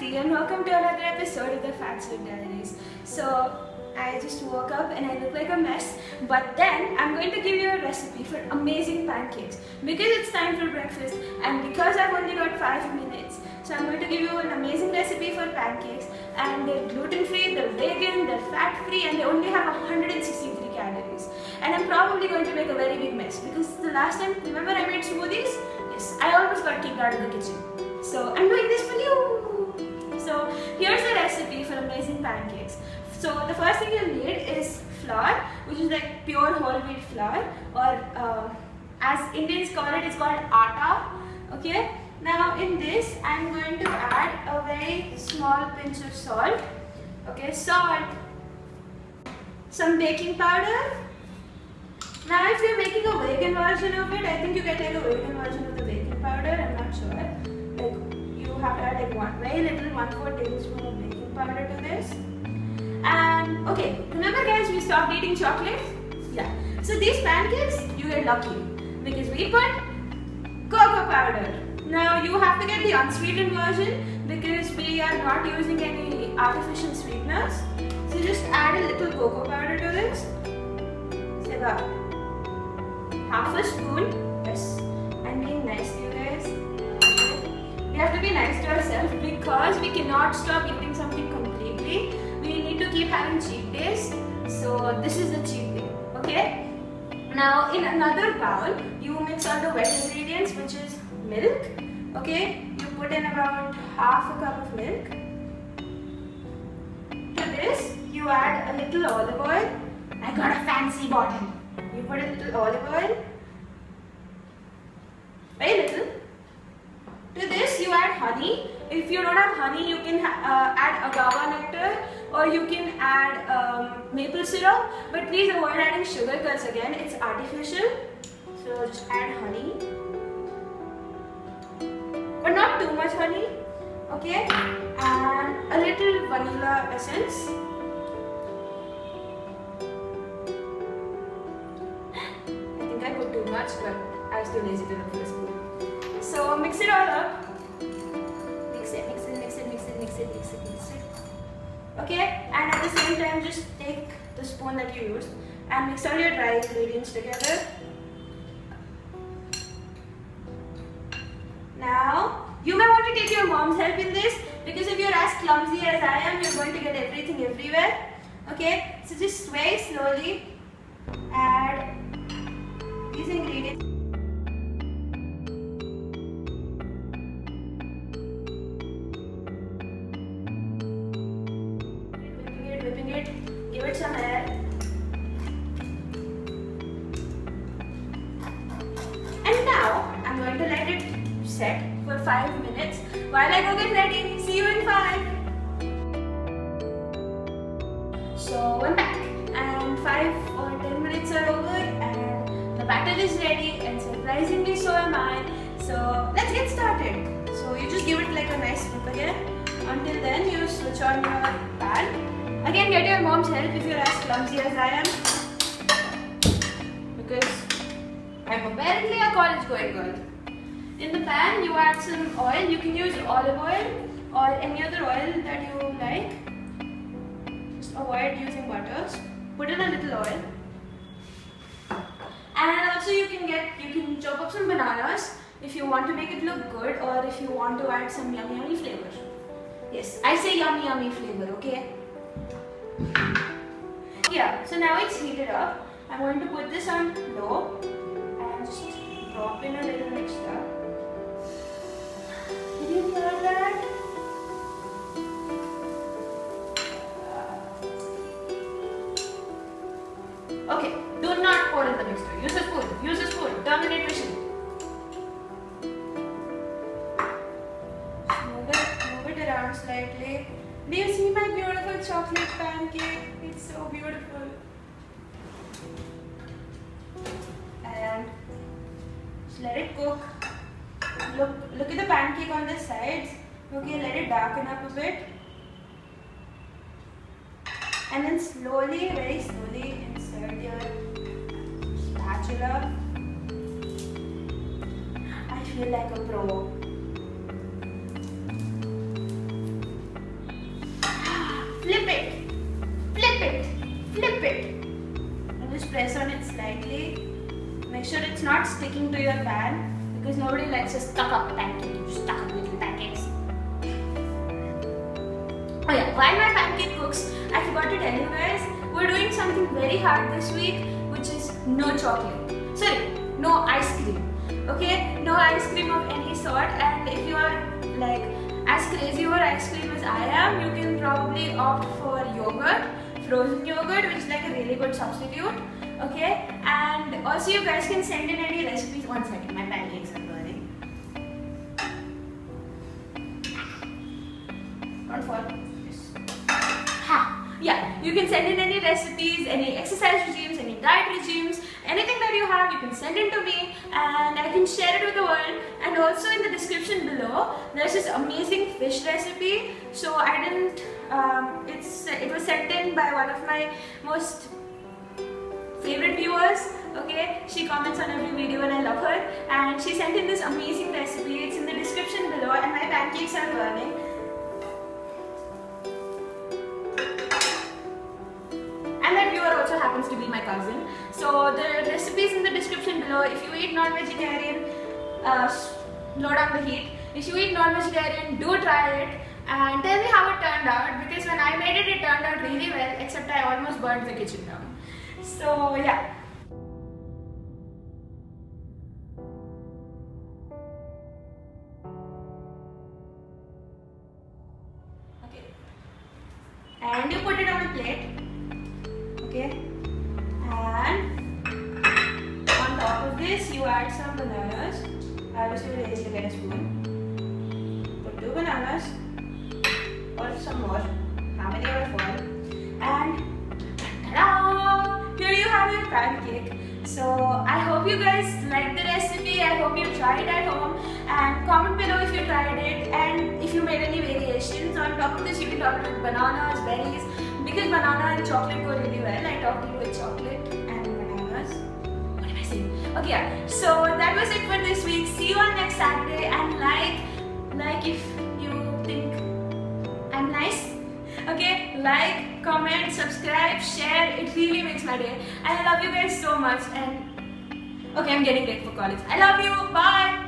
Aditi and welcome to another episode of the Fat Suit Diaries. So I just woke up and I look like a mess, but then I'm going to give you a recipe for amazing pancakes because it's time for breakfast and because I've only got 5 minutes. So I'm going to give you an amazing recipe for pancakes, and they're gluten-free, they're vegan, they're fat-free, and they only have 163 calories. And I'm probably going to make a very big mess because the last time, remember I made smoothies? Yes, I almost got kicked out of the kitchen. So I'm doing this for you. So here's the recipe for amazing pancakes. So the first thing you'll need is flour, which is like pure whole wheat flour, or as Indians call it, it's called atta. Okay. Now in this, I'm going to add a very small pinch of salt. Okay, salt. Some baking powder. Now if you're making a vegan version of it, I think you can take a vegan version of the baking powder. I'm not sure. Like you have to add like very little, 1/4 tablespoon of baking powder to this. And okay, remember guys, we stopped eating chocolate? Yeah. So these pancakes, you get lucky because we put cocoa powder. Now you have to get the unsweetened version because we are not using any artificial sweeteners. So just add a little cocoa powder to this. Say about half a spoon. Yes. I'm being nice to you guys. We have to be nice to ourselves because we cannot stop eating something completely. We need to keep having cheat days. So this is the cheat day. Okay? Now in another bowl, you mix all the wet ingredients, which is milk. Okay, you put in about half a cup of milk. To this, you add a little olive oil. I got a fancy bottle. You put a little olive oil. Very little. To this, you add honey. If you don't have honey, you can add agave nectar, or you can add maple syrup. But please avoid adding sugar because again, it's artificial. So just add honey. But not too much honey, okay? And a little vanilla essence. I think I put too much, but I was too lazy to look for a spoon. So mix it all up. Mix it. Okay? And at the same time, just take the spoon that you used and mix all your dry ingredients together. Now, you may want to take your mom's help in this because if you're as clumsy as I am, you're going to get everything everywhere. Okay, so just very slowly add these ingredients. Whipping it, give it some air. And now, I'm going to let it set for 5 minutes while I go get ready. See you in 5. So I'm back and 5 or 10 minutes are over and the batter is ready and surprisingly so am I. So let's get started. So you just give it like a nice whip again. Until then you switch on your pan. Again, get your mom's help if you're as clumsy as I am because I'm apparently a college going girl. In the pan, you add some oil. You can use olive oil or any other oil that you like. Just avoid using butters. Put in a little oil. And also you can chop up some bananas if you want to make it look good, or if you want to add some yummy flavor. Yes, I say yummy flavor, okay? Yeah, so now it's heated up. I'm going to put this on low and just drop in a little extra. Did you hear that? Okay, do not pour in the mixture. Use a spoon. Terminate mission. Move it around slightly. Do you see my beautiful chocolate pancake? It's so beautiful. And just let it cook. Look at the pancake on the sides. Okay, let it darken up a bit. And then slowly, very slowly insert your spatula. I feel like a pro. not sticking to your pan, because nobody likes a stuck up pancake. You stuck up little pancakes. Oh yeah, while my pancake cooks, I forgot to tell you guys, we're doing something very hard this week, which is no chocolate. Sorry, no ice cream. Okay, no ice cream of any sort. And if you are like as crazy over ice cream as I am, you can probably opt for yogurt, frozen yogurt, which is like a really good substitute. Okay, and also you guys can send in any recipes. One second, my pancakes are burning. Don't fall. Yeah, you can send in any recipes, any exercise regimes, any diet regimes, anything that you have, you can send in to me and I can share it with the world. And also in the description below, there's this amazing fish recipe. So I didn't, it was sent in by one of my most favorite viewers. Okay, she comments on every video and I love her. And she sent in this amazing recipe. It's in the description below and my pancakes are burning. Also happens to be my cousin. So the recipe is in the description below. If you eat non-vegetarian, slow down the heat. If you eat non-vegetarian, do try it and tell me how it turned out, because when I made it, it turned out really well, except I almost burned the kitchen down. So yeah. Okay. And you put it on a plate. Okay, and on top of this you add some bananas. I was going to raise get a spoon. Put 2 bananas or some more, how many ever fall, and ta-da! Here you have your pancake. So I hope you guys liked the recipe. I hope you tried it at home and comment below if you tried it and if you made any variations. On top of this you can top it with bananas, berries, because banana and chocolate go really well. I topped it with chocolate and bananas. What am I saying? Okay, yeah. So that was it for this week. See you on next Saturday and like if you think I'm nice. Okay, like, comment, subscribe, share. It really makes my day. And I love you guys so much. And okay, I'm getting late for college. I love you. Bye.